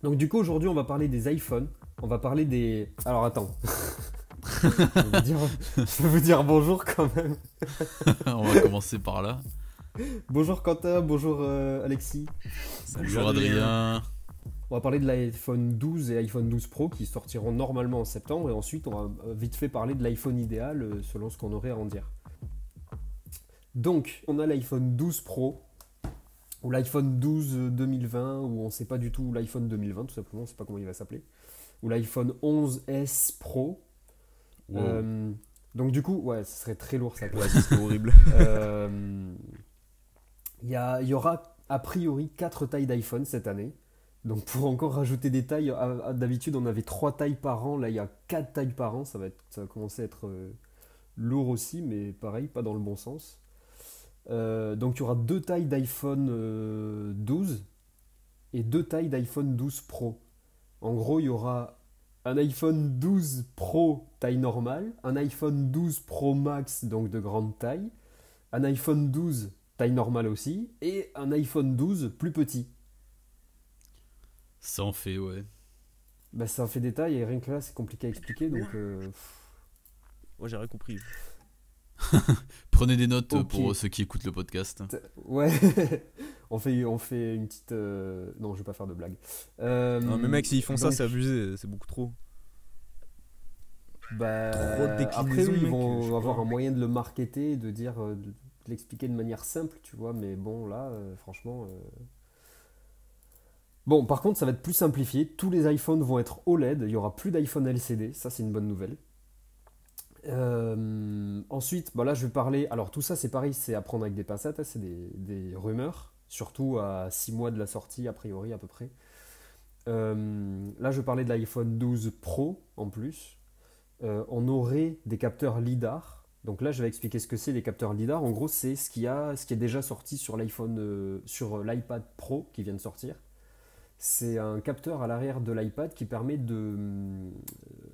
Donc du coup aujourd'hui on va parler des iPhones, on va parler des... Alors attends, je vais vous dire bonjour quand même. On va commencer par là. Bonjour Quentin, bonjour Alexis. Salut Bonjour Adrien. Adrien. On va parler de l'iPhone 12 et iPhone 12 Pro qui sortiront normalement en septembre et ensuite on va vite fait parler de l'iPhone idéal selon ce qu'on aurait à en dire. Donc on a l'iPhone 12 Pro ou l'iPhone 12 2020 ou on ne sait pas du tout l'iPhone 2020 tout simplement, on ne sait pas comment il va s'appeler. Ou l'iPhone 11S Pro. Wow. Donc du coup, ouais, ce serait très lourd ça. Ouais, ce serait horrible. Euh, il y aura a priori 4 tailles d'iPhone cette année. Donc pour encore rajouter des tailles, d'habitude on avait 3 tailles par an, là il y a 4 tailles par an, ça va commencer à être lourd aussi, mais pareil, pas dans le bon sens. Donc il y aura 2 tailles d'iPhone 12 et 2 tailles d'iPhone 12 Pro. En gros, il y aura un iPhone 12 Pro taille normale, un iPhone 12 Pro Max, donc de grande taille, un iPhone 12 taille normale aussi, et un iPhone 12 plus petit. Ça en fait, ouais. Bah, ça en fait des tailles et rien que là c'est compliqué à expliquer donc Moi j'ai rien compris. Prenez des notes Ok. pour ceux qui écoutent le podcast. Ouais. on fait une petite non je vais pas faire de blague. Non mais mec, s'ils font ça, Donc, c'est abusé, c'est beaucoup trop. bah, Trop de après déclinaisons, eux ils mec, vont je sais avoir pas. un moyen de le marketer, de dire de l'expliquer de manière simple tu vois, mais bon là franchement bon par contre ça va être plus simplifié, tous les iPhones vont être OLED, il y aura plus d'iPhone LCD, ça c'est une bonne nouvelle. Ensuite, bah là je vais parler. Alors tout ça c'est pareil, c'est à prendre avec des pincettes, hein, c'est des rumeurs, surtout à 6 mois de la sortie, a priori à peu près. Là je vais parler de l'iPhone 12 Pro en plus. On aurait des capteurs LiDAR. Donc là je vais expliquer ce que c'est les capteurs LiDAR. En gros c'est ce qui est déjà sorti sur l'iPhone, sur l'iPad Pro qui vient de sortir. C'est un capteur à l'arrière de l'iPad qui permet de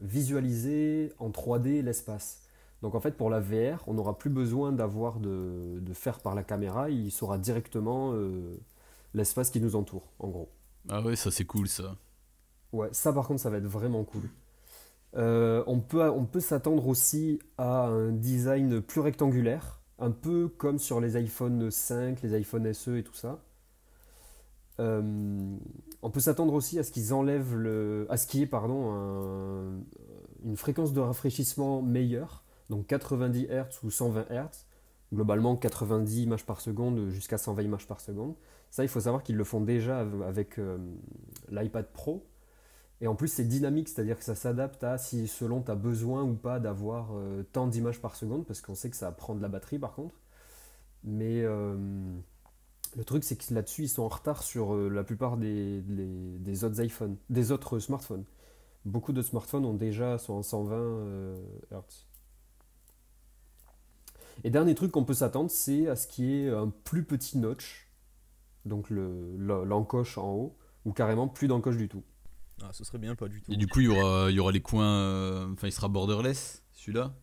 visualiser en 3D l'espace. Donc en fait pour la VR, on n'aura plus besoin de faire par la caméra, il saura directement l'espace qui nous entoure, en gros. Ah ouais, ça c'est cool ça. Ouais, ça par contre ça va être vraiment cool. On peut s'attendre aussi à un design plus rectangulaire, un peu comme sur les iPhone 5, les iPhone SE et tout ça. Euh, on peut s'attendre aussi à ce qu'ils enlèvent à ce qu'il y ait pardon, une fréquence de rafraîchissement meilleure, donc 90 Hz ou 120 Hz, globalement 90 images par seconde jusqu'à 120 images par seconde. Ça, il faut savoir qu'ils le font déjà avec l'iPad Pro. Et en plus, c'est dynamique, c'est-à-dire que ça s'adapte à si selon tu as besoin ou pas d'avoir tant d'images par seconde, parce qu'on sait que ça prend de la batterie par contre. Mais le truc, c'est que là-dessus, ils sont en retard sur la plupart des autres iPhones, des autres smartphones. Beaucoup de smartphones sont en 120 Hz. Et dernier truc qu'on peut s'attendre, c'est à ce qu'il y ait un plus petit notch, donc l'encoche en haut, ou carrément plus d'encoche du tout. Ah, ce serait bien, pas du tout. Et du coup, il y aura les coins. Enfin, il sera borderless, celui-là.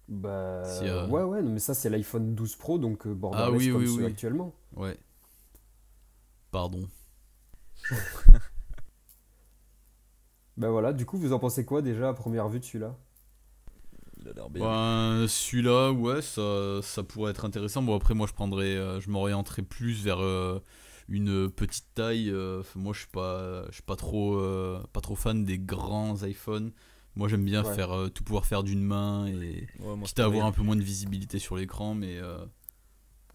Si, Bah ouais, ouais, non, mais ça c'est l'iPhone 12 Pro, donc Ah borderless oui, comme oui, ceux oui. actuellement. Ouais. Pardon. Bah voilà, du coup, vous en pensez quoi déjà à première vue de celui-là? Il a l'air bien. Ben, celui-là, ouais, ça pourrait être intéressant. Bon, après, moi, je m'orienterais plus vers une petite taille. Moi, je suis pas trop fan des grands iPhones. Moi, j'aime bien Ouais, tout pouvoir faire d'une main et Ouais, moi c'est quitte à pareil. avoir un peu moins de visibilité sur l'écran, mais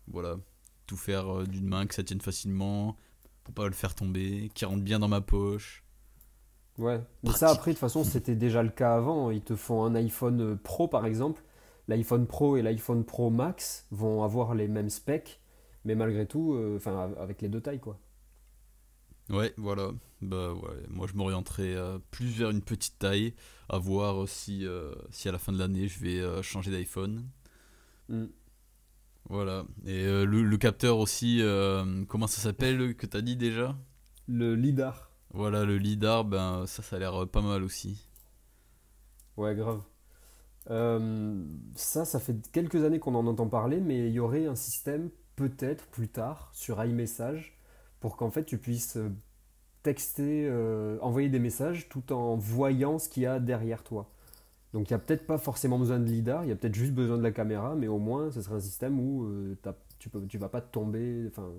voilà, tout faire d'une main, que ça tienne facilement, pour pas le faire tomber, qui rentre bien dans ma poche. ouais. Mais ça après, de toute Pratique. façon, c'était déjà le cas avant. Ils te font un iPhone Pro par exemple. L'iPhone Pro et l'iPhone Pro Max vont avoir les mêmes specs, mais malgré tout, enfin avec les deux tailles quoi. Ouais, voilà. Bah ouais, moi je m'orienterai plus vers une petite taille, à voir si à la fin de l'année je vais changer d'iPhone. Hmm. Voilà. Et le capteur aussi, comment ça s'appelle que t'as dit déjà? Le lidar. Voilà, le lidar, ben ça a l'air pas mal aussi. Ouais, grave. Ça fait quelques années qu'on en entend parler, mais il y aurait un système, peut-être plus tard, sur iMessage, pour qu'en fait tu puisses texter, envoyer des messages tout en voyant ce qu'il y a derrière toi. Donc il n'y a peut-être pas forcément besoin de lidar, il y a peut-être juste besoin de la caméra, mais au moins ce serait un système où tu vas pas tomber. Enfin,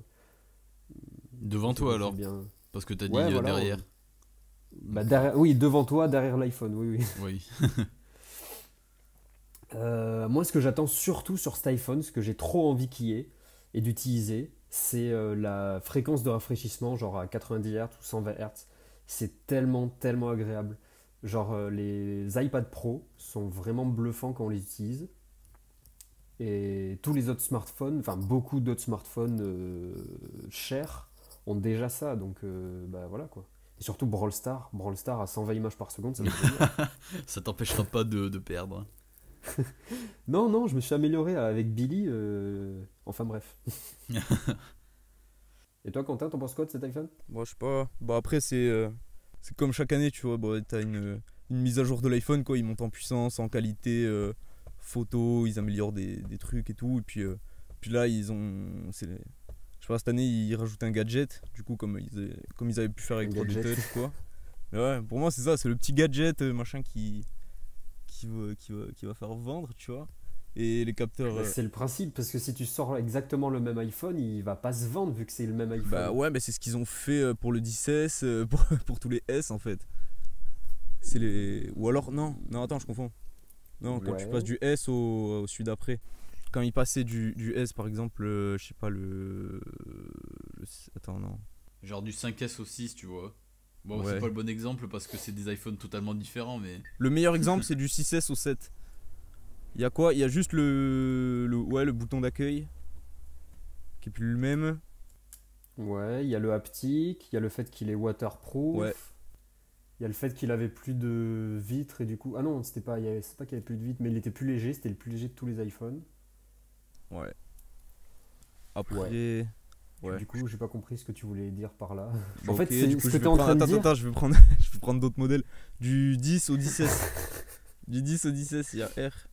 je Devant sais toi pas si c'est alors, bien. parce que t'as dit Ouais, voilà. derrière. Bah, oui, devant toi, derrière l'iPhone, oui, oui. Oui. Moi, ce que j'attends surtout sur cet iPhone, ce que j'ai trop envie qu'il y ait et d'utiliser, c'est la fréquence de rafraîchissement, genre à 90 Hz ou 120 Hz. C'est tellement, tellement agréable. Genre, les iPad Pro sont vraiment bluffants quand on les utilise. Et tous les autres smartphones, enfin beaucoup d'autres smartphones chers ont déjà ça. Donc, bah voilà quoi. Et surtout Brawl Stars à 120 images par seconde, ça me fait bien. Ça t'empêchera pas de perdre. Non, non, je me suis amélioré avec Billy. Enfin bref. Et toi, Quentin, t'en penses quoi de cet iPhone? Moi, je sais pas. Bah, après, c'est comme chaque année, tu vois. Bah, t'as une mise à jour de l'iPhone, quoi. Ils montent en puissance, en qualité, photo, ils améliorent des trucs et tout. Et puis là, je sais pas, cette année, ils rajoutent un gadget. Du coup, comme ils avaient pu faire avec Un 3D gadget. Touch, quoi. Mais ouais, pour moi, c'est ça. C'est le petit gadget, machin, qui va faire vendre, tu vois. Et les capteurs. Bah, c'est le principe, parce que si tu sors exactement le même iPhone, il va pas se vendre vu que c'est le même iPhone. Bah ouais, mais c'est ce qu'ils ont fait pour le 10S, pour tous les S en fait. Ou alors, non, attends, je confonds. Non, quand tu Ouais. passes du S au celui d'après. Quand ils passaient du S par exemple, je sais pas, Attends, non. Genre du 5S au 6, tu vois. Bon, c'est Ouais. pas le bon exemple parce que c'est des iPhones totalement différents, mais. Le meilleur exemple, c'est du 6S au 7. Il y a quoi? Il y a juste le bouton d'accueil qui est plus le même. Ouais, il y a le haptique, il y a le fait qu'il est waterproof. Ouais. Il y a le fait qu'il avait plus de vitres et du coup. Ah non, c'est pas qu'il avait plus de vitres, mais il était plus léger, c'était le plus léger de tous les iPhones. Ouais. Après. Ouais. Ouais. Du coup, j'ai pas compris ce que tu voulais dire par là. Bah, En fait, ok, c'est du coup, ce que je tu vais es en train prendre. de dire. Attends, je vais prendre, je vais prendre d'autres modèles. Du 10 au 10S. Du 10 au 10S, il y a R.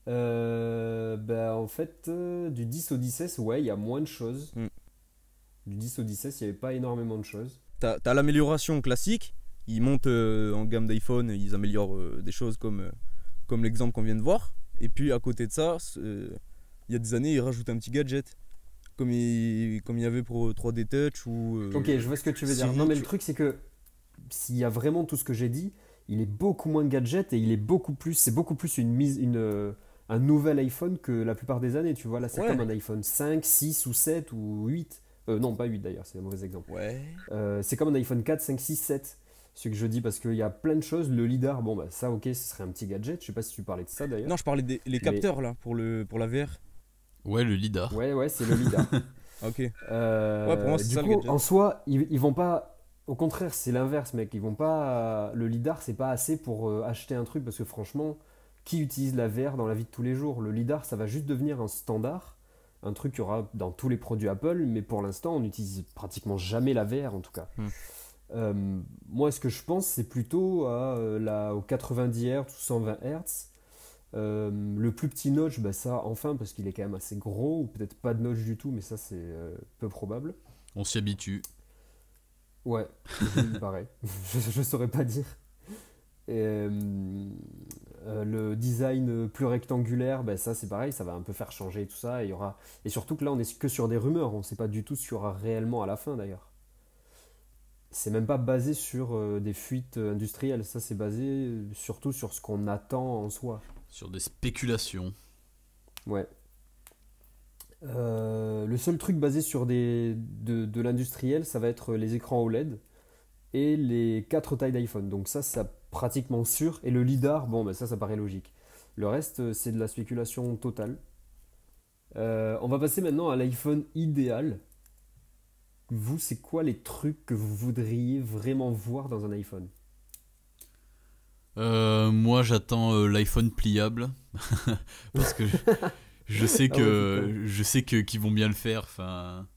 Bah, en fait, du 10 au 10S, ouais, il y a moins de choses. Mm. Du 10 au 10S, il n'y avait pas énormément de choses. T'as l'amélioration classique. Ils montent en gamme d'iPhone, ils améliorent des choses comme l'exemple qu'on vient de voir. Et puis à côté de ça, il y a des années, ils rajoutent un petit gadget. Comme il y avait pour 3D Touch ou. Ok, je vois ce que tu veux dire. Siri, Non, mais le truc, c'est que s'il y a vraiment tout ce que j'ai dit, il est beaucoup moins gadget et il est beaucoup plus. C'est beaucoup plus un nouvel iPhone que la plupart des années. Tu vois, là, c'est Ouais. comme un iPhone 5, 6 ou 7 ou 8. Non, pas 8 d'ailleurs, c'est un mauvais exemple. Ouais. C'est comme un iPhone 4, 5, 6, 7. Ce que je dis parce qu'il y a plein de choses. Le lidar, bon, bah ça, ok, ce serait un petit gadget. Je sais pas si tu parlais de ça d'ailleurs. Non, je parlais des les capteurs là, pour la VR. Ouais, le lidar. Ouais, ouais, c'est le lidar. Ok. Ouais, pour moi, c'est Du ça le coup, gadget. en soi, ils vont pas. Au contraire, c'est l'inverse, mec. Ils vont pas. Le lidar, c'est pas assez pour acheter un truc parce que franchement, qui utilise la VR dans la vie de tous les jours? Le lidar, ça va juste devenir un standard, un truc qu'il y aura dans tous les produits Apple, mais pour l'instant, on n'utilise pratiquement jamais la VR en tout cas. Hmm. Moi, ce que je pense, c'est plutôt aux 90 Hz ou 120 Hz. Le plus petit notch, bah ça, enfin, parce qu'il est quand même assez gros, ou peut-être pas de notch du tout, mais ça, c'est peu probable. On s'y habitue. Ouais, il me paraît. Je saurais pas dire. Et, le design plus rectangulaire, bah ça, c'est pareil, ça va un peu faire changer tout ça. Et surtout que là, on est que sur des rumeurs, on sait pas du tout ce qu'il y aura réellement à la fin d'ailleurs. C'est même pas basé sur des fuites industrielles, ça, c'est basé surtout sur ce qu'on attend en soi. Sur des spéculations. Ouais. Le seul truc basé sur de l'industriel, ça va être les écrans OLED et les 4 tailles d'iPhone. Donc ça pratiquement sûr. Et le lidar, bon, bah ça paraît logique. Le reste, c'est de la spéculation totale. On va passer maintenant à l'iPhone idéal. Vous, c'est quoi les trucs que vous voudriez vraiment voir dans un iPhone? Moi, j'attends l'iPhone pliable. Parce que je sais Ah ouais, que qu'ils vont bien le faire. Enfin,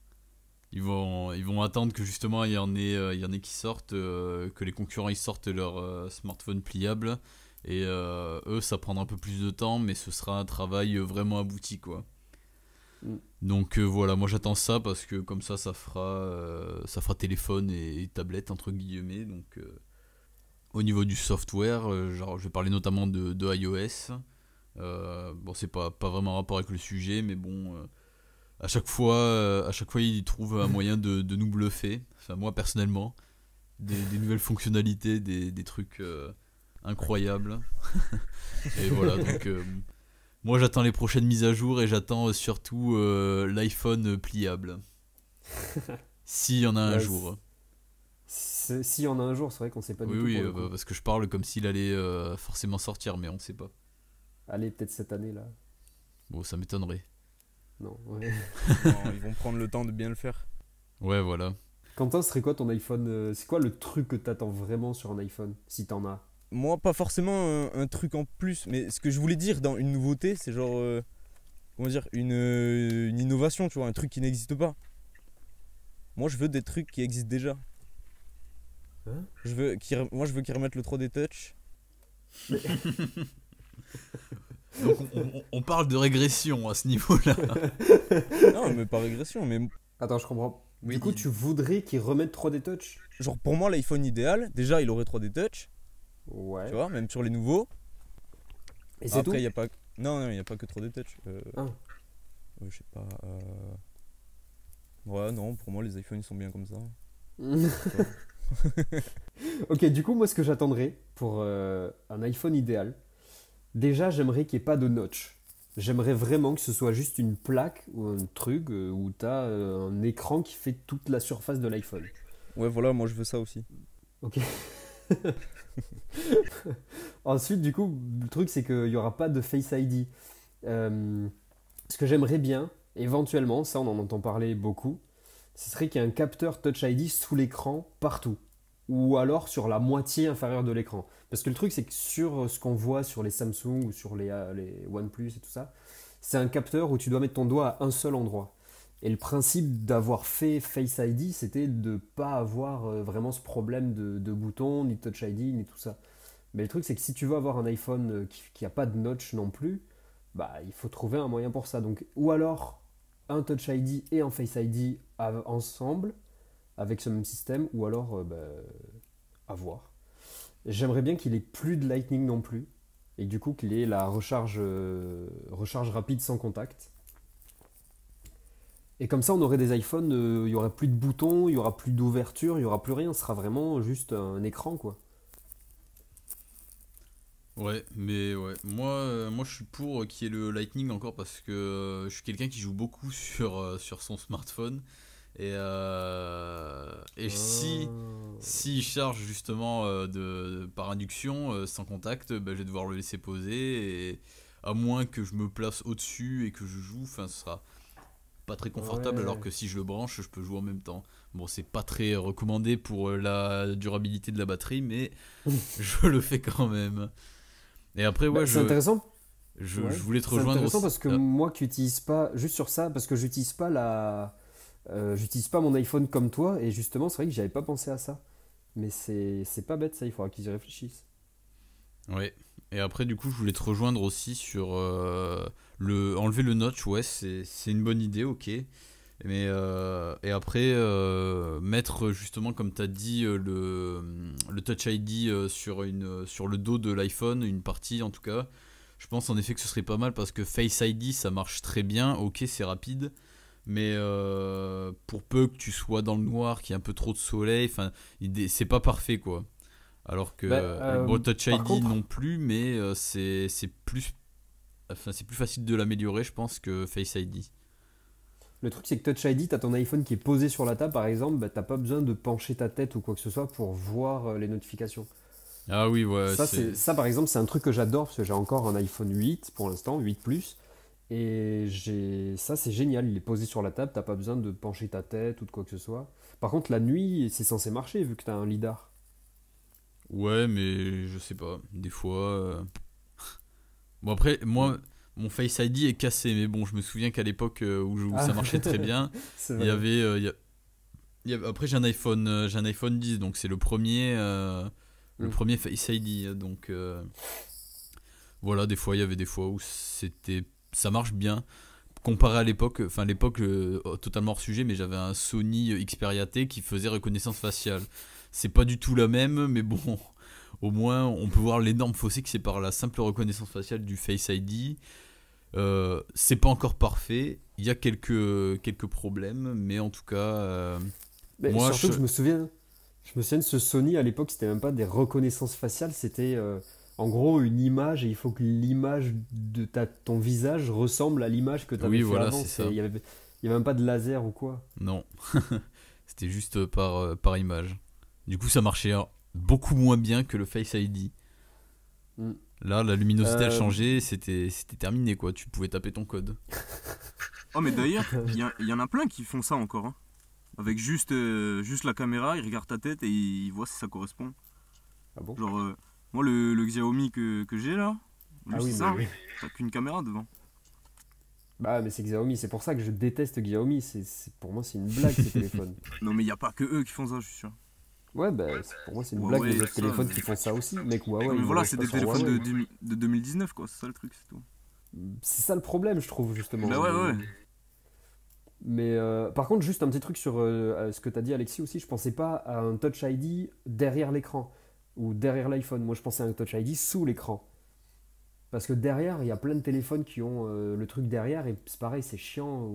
ils vont attendre que justement il y en ait qui sortent, que les concurrents ils sortent leur smartphone pliable. Et eux, ça prendra un peu plus de temps, mais ce sera un travail vraiment abouti, quoi. Mm. Donc voilà, moi j'attends ça parce que comme ça fera téléphone et tablette entre guillemets. Donc au niveau du software, genre, je vais parler notamment de iOS. Bon, c'est pas vraiment en rapport avec le sujet, mais bon, à chaque fois, ils trouvent un moyen de nous bluffer. Enfin, moi personnellement, des nouvelles fonctionnalités, des trucs incroyables. Et voilà, donc moi j'attends les prochaines mises à jour et j'attends surtout l'iPhone pliable. S'il y en a un Ouais, jour. s'il y en a un jour, c'est vrai qu'on sait pas Oui, du tout oui, pour le coup. parce que je parle comme s'il allait forcément sortir, mais on sait pas. Allez, peut-être cette année là. Bon, ça m'étonnerait. Non, ouais. Non, ils vont prendre le temps de bien le faire. Ouais, voilà. Quentin, ce serait quoi ton iPhone c'est quoi le truc que t'attends vraiment sur un iPhone, si t'en as? Moi, pas forcément un truc en plus, mais ce que je voulais dire dans une nouveauté, c'est genre, comment dire, une innovation, tu vois, un truc qui n'existe pas. Moi, je veux des trucs qui existent déjà. Hein? Moi, je veux qu'ils remettent le 3D Touch. Donc on parle de régression à ce niveau-là. Non, mais pas régression, mais Attends, je comprends. Oui, Du coup, tu voudrais qu'ils remettent 3D Touch? genre pour moi, l'iPhone idéal, déjà, il aurait 3D Touch, Ouais. tu vois, même sur les nouveaux. Et c'est tout? Après, il y a pas. Non, il n'y a pas que 3D Touch. Ah. Je sais pas. Ouais, non, pour moi, les iPhones ils sont bien comme ça. Ok, du coup, moi, ce que j'attendrais pour un iPhone idéal, déjà, j'aimerais qu'il n'y ait pas de notch. J'aimerais vraiment que ce soit juste une plaque ou un truc où tu as un écran qui fait toute la surface de l'iPhone. Ouais, voilà, moi je veux ça aussi. Ok. Ensuite, du coup, le truc, c'est qu'il n'y aura pas de Face ID. Ce que j'aimerais bien, éventuellement, ça on en entend parler beaucoup, ce serait qu'il y ait un capteur Touch ID sous l'écran partout. Ou alors sur la moitié inférieure de l'écran. Parce que le truc, c'est que sur ce qu'on voit sur les Samsung ou sur les OnePlus et tout ça, c'est un capteur où tu dois mettre ton doigt à un seul endroit. Et le principe d'avoir fait Face ID, c'était de ne pas avoir vraiment ce problème de bouton, ni de Touch ID, ni tout ça. Mais le truc, c'est que si tu veux avoir un iPhone qui n'a pas de notch non plus, bah, il faut trouver un moyen pour ça. Donc, ou alors un Touch ID et un Face ID ensemble, avec ce même système, ou alors bah, à voir. J'aimerais bien qu'il ait plus de Lightning non plus, et du coup qu'il ait la recharge rapide sans contact. Et comme ça, on aurait des iPhones, il y aurait plus de boutons, il y aura plus d'ouverture, il y aura plus rien, ce sera vraiment juste un écran, quoi. Ouais, mais ouais. Moi je suis pour qu'il y ait le Lightning encore parce que je suis quelqu'un qui joue beaucoup sur son smartphone. Et si il charge justement par induction sans contact, bah, je vais devoir le laisser poser. Et à moins que je me place au-dessus et que je joue, enfin, ce sera pas très confortable. Ouais. Alors que si je le branche, je peux jouer en même temps. Bon, c'est pas très recommandé pour la durabilité de la batterie, mais je le fais quand même. Et après, Bah, ouais, c'est intéressant. je Ouais. voulais te C'est rejoindre intéressant aussi. parce que moi qui utilise pas, juste sur ça, parce que j'utilise pas mon iPhone comme toi, et justement, c'est vrai que j'avais pas pensé à ça. Mais c'est pas bête ça, il faudra qu'ils y réfléchissent. Ouais. Et après, du coup, je voulais te rejoindre aussi sur enlever le notch. Ouais, c'est une bonne idée, ok. Mais et après, mettre justement, comme tu as dit, le Touch ID sur le dos de l'iPhone, une partie en tout cas. Je pense en effet que ce serait pas mal parce que Face ID ça marche très bien, ok, c'est rapide. Mais pour peu que tu sois dans le noir, qu'il y ait un peu trop de soleil, enfin, c'est pas parfait quoi. Alors que Bah, bon, Touch par ID contre, non plus, mais c'est plus facile de l'améliorer, je pense, que Face ID. le truc c'est que Touch ID, t'as ton iPhone qui est posé sur la table par exemple, bah, t'as pas besoin de pencher ta tête ou quoi que ce soit pour voir les notifications. Ah oui, ouais, Ça par exemple, c'est un truc que j'adore parce que j'ai encore un iPhone 8 pour l'instant, 8 Plus. Et ça, c'est génial. Il est posé sur la table, t'as pas besoin de pencher ta tête ou de quoi que ce soit. Par contre, la nuit, c'est censé marcher vu que t'as un lidar. Ouais, mais je sais pas. Des fois. Bon, après, moi, mon Face ID est cassé, mais bon, je me souviens qu'à l'époque où Ah, ça marchait très bien, c'est il y vrai. avait. Après, j'ai un iPhone 10, donc c'est le Mm. premier Face ID. Donc, voilà, des fois, il y avait des fois où ça marche bien. comparé à l'époque, enfin l'époque totalement hors sujet, mais j'avais un Sony Xperia T qui faisait reconnaissance faciale. C'est pas du tout la même, mais bon, au moins on peut voir l'énorme fossé qui sépare la simple reconnaissance faciale du Face ID. C'est pas encore parfait, il y a quelques problèmes, mais en tout cas, Mais moi surtout que je me souviens de ce Sony à l'époque, c'était même pas des reconnaissances faciales, c'était en gros une image et il faut que l'image de ton visage ressemble à l'image que tu avais oui, fait voilà, avant. c'est ça. Il y avait même pas de laser ou quoi. Non, c'était juste par image. Du coup, ça marchait beaucoup moins bien que le Face ID. Mm. Là, la luminosité elle Euh, changeait, c'était terminé quoi. Tu pouvais taper ton code. Oh, mais d'ailleurs, il y en a plein qui font ça encore. Hein. Avec juste la caméra, ils regardent ta tête et ils voient si ça correspond. Ah bon? Genre, moi, le Xiaomi que j'ai là, lui, Ah c'est oui, ça. mais Hein. T'as qu'une caméra devant. bah mais c'est Xiaomi, c'est pour ça que je déteste Xiaomi. Pour moi c'est une blague ces téléphones. Non, mais il n'y a pas que eux qui font ça, je suis sûr. Ouais, bah pour moi c'est une Huawei, blague les tout autres ça, téléphones mais- qui font ça aussi. Mec, Huawei, Non, mais ils voilà, engagent c'est pas des sur téléphones Huawei. de 2019, quoi. C'est ça le truc, c'est tout. C'est ça le problème, je trouve justement. Bah ouais. Mais par contre, juste un petit truc sur ce que tu as dit, Alexis, aussi. Je pensais pas à un Touch ID derrière l'écran ou derrière l'iPhone. Moi, je pensais à un Touch ID sous l'écran. Parce que derrière, il y a plein de téléphones qui ont le truc derrière et c'est pareil, c'est chiant.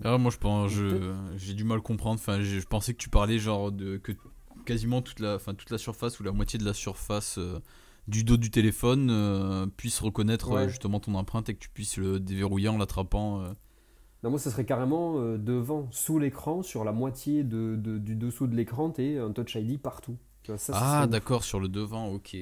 Ah, moi je pense, Ou peut-être- j'ai du mal à comprendre. Enfin, je pensais que tu parlais genre que quasiment toute la surface ou la moitié de la surface du dos du téléphone puisse reconnaître Ouais. justement ton empreinte et que tu puisses le déverrouiller en l'attrapant. Non, moi, ça serait carrément devant, sous l'écran, sur la moitié du dessous de l'écran, et un Touch ID partout. Tu vois, ça Ah, serait ouf. d'accord, sur le devant, ok.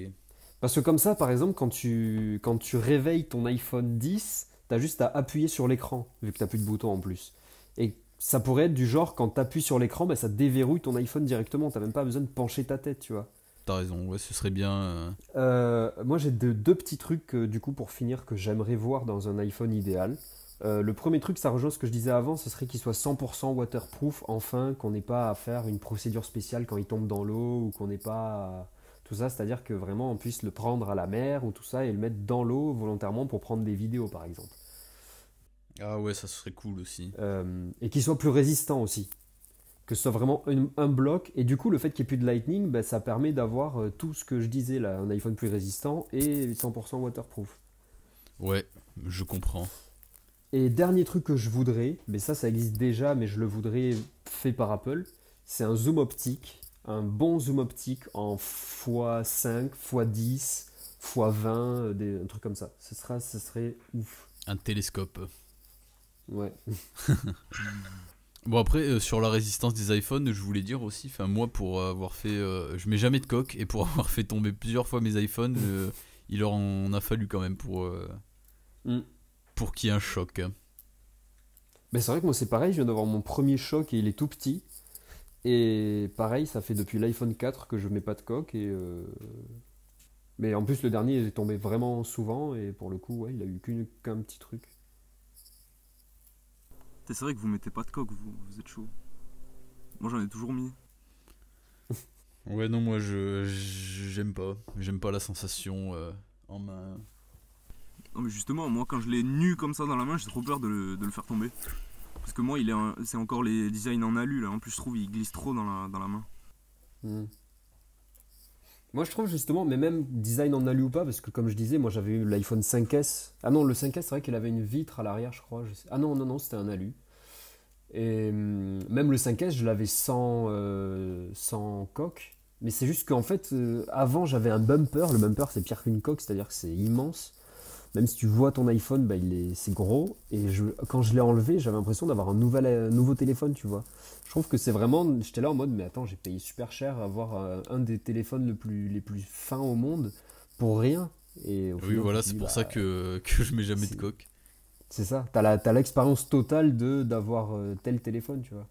Parce que comme ça, par exemple, quand tu réveilles ton iPhone 10, t'as juste à appuyer sur l'écran, vu que t'as plus de boutons en plus. Et ça pourrait être du genre, quand t'appuies sur l'écran, bah, ça déverrouille ton iPhone directement. T'as même pas besoin de pencher ta tête, tu vois. T'as raison, ouais, ce serait bien. Moi, j'ai deux petits trucs, du coup, pour finir, que j'aimerais voir dans un iPhone idéal. Le premier truc, ça rejoint ce que je disais avant, ce serait qu'il soit 100% waterproof, enfin, qu'on n'ait pas à faire une procédure spéciale quand il tombe dans l'eau, ou qu'on n'ait pas tout ça, c'est-à-dire que vraiment on puisse le prendre à la mer ou tout ça et le mettre dans l'eau volontairement pour prendre des vidéos, par exemple. Ah ouais, ça serait cool aussi. Et qu'il soit plus résistant aussi. Que ce soit vraiment un bloc. Et du coup, le fait qu'il n'y ait plus de Lightning, bah, ça permet d'avoir tout ce que je disais là, un iPhone plus résistant et 100% waterproof. Ouais, je comprends. Et dernier truc que je voudrais, mais ça existe déjà, mais je le voudrais fait par Apple, c'est un zoom optique, un bon zoom optique en x5, x10, x20, un truc comme ça. Ce serait ouf. Un télescope. Ouais. Bon après sur la résistance des iPhones, je voulais dire aussi, enfin moi pour avoir fait, je mets jamais de coque et pour avoir fait tomber plusieurs fois mes iPhones, il leur en a fallu quand même Mm. pour qu'il y ait un choc. Mais c'est vrai que moi c'est pareil, je viens d'avoir mon premier choc et il est tout petit. Et pareil, ça fait depuis l'iPhone 4 que je mets pas de coque mais en plus le dernier il est tombé vraiment souvent et pour le coup ouais, il a eu qu'un petit truc. C'est vrai que vous mettez pas de coque, vous êtes chaud. Moi, j'en ai toujours mis. Ouais non moi j'aime pas la sensation en main. Non, mais justement, moi, quand je l'ai nu comme ça dans la main, j'ai trop peur de le faire tomber. Parce que moi, c'est encore les designs en alu, là. En plus, je trouve il glisse trop dans la main. Hmm. Moi je trouve justement, mais même design en alu ou pas, parce que comme je disais, moi j'avais eu l'iPhone 5S. Ah non, le 5S c'est vrai qu'il avait une vitre à l'arrière, je crois. Ah non, c'était un alu. Et même le 5S, je l'avais sans coque. Mais c'est juste qu'en fait, avant j'avais un bumper. Le bumper c'est pire qu'une coque, c'est-à-dire que c'est immense. Même si tu vois ton iPhone, bah, c'est gros. Et quand je l'ai enlevé, j'avais l'impression d'avoir un nouveau téléphone, tu vois. Je trouve que c'est vraiment. J'étais là en mode, mais attends, j'ai payé super cher à avoir un des téléphones les plus fins au monde pour rien. Et au Oui final, voilà je me c'est dis, pour bah, ça que je mets jamais de c'est coque. c'est ça. T'as l'expérience totale d'avoir tel téléphone, tu vois.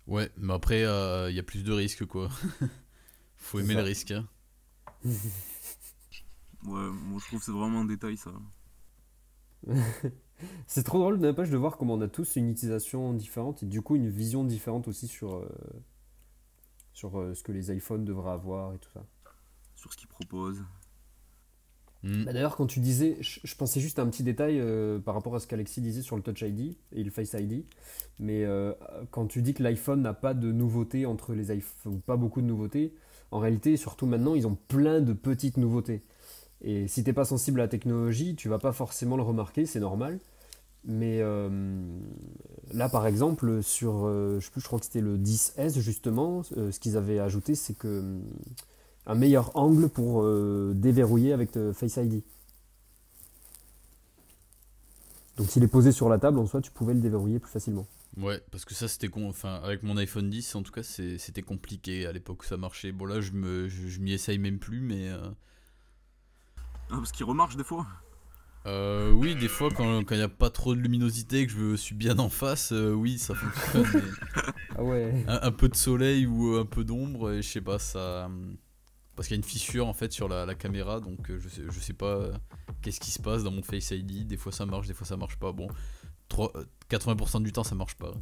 Ouais mais après il y a plus de risques quoi. Faut C'est aimer ça. le risque hein. Ouais, moi, je trouve que c'est vraiment un détail, ça. C'est trop drôle n'empêche de voir comment on a tous une utilisation différente et du coup une vision différente aussi sur ce que les iPhones devraient avoir et tout ça. Sur ce qu'ils proposent. Bah d'ailleurs, quand tu disais, je pensais juste à un petit détail par rapport à ce qu'Alexis disait sur le Touch ID et le Face ID. Mais quand tu dis que l'iPhone n'a pas de nouveautés entre les iPhones, ou pas beaucoup de nouveautés, en réalité, surtout maintenant, ils ont plein de petites nouveautés. Et si t'es pas sensible à la technologie, tu vas pas forcément le remarquer, c'est normal. Mais là, par exemple, sur, je sais plus, je crois que c'était le 10S justement, ce qu'ils avaient ajouté, c'est que un meilleur angle pour déverrouiller avec Face ID. Donc s'il est posé sur la table, en soi, tu pouvais le déverrouiller plus facilement. Ouais, parce que ça c'était enfin avec mon iPhone 10 en tout cas c'était compliqué à l'époque où ça marchait. Bon là je m'y essaye même plus mais Ah, parce qu'il remarche des fois. oui des fois quand il n'y a pas trop de luminosité et que je suis bien en face, oui ça fonctionne. Mais Ah ouais. un peu de soleil ou un peu d'ombre et je sais pas ça parce qu'il y a une fissure en fait sur la caméra donc je sais pas qu'est-ce qui se passe dans mon Face ID. Des fois ça marche, des fois ça marche pas. Bon 80% du temps ça marche pas.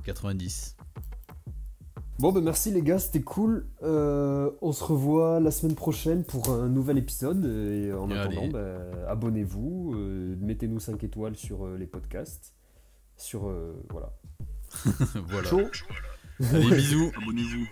90. Bon, bah merci les gars, c'était cool. On se revoit la semaine prochaine pour un nouvel épisode. Et en attendant, Allez. abonnez-vous, mettez-nous 5 étoiles sur les podcasts. Sur. Voilà. Voilà. Chaud. Allez bisous. Abonnez-vous.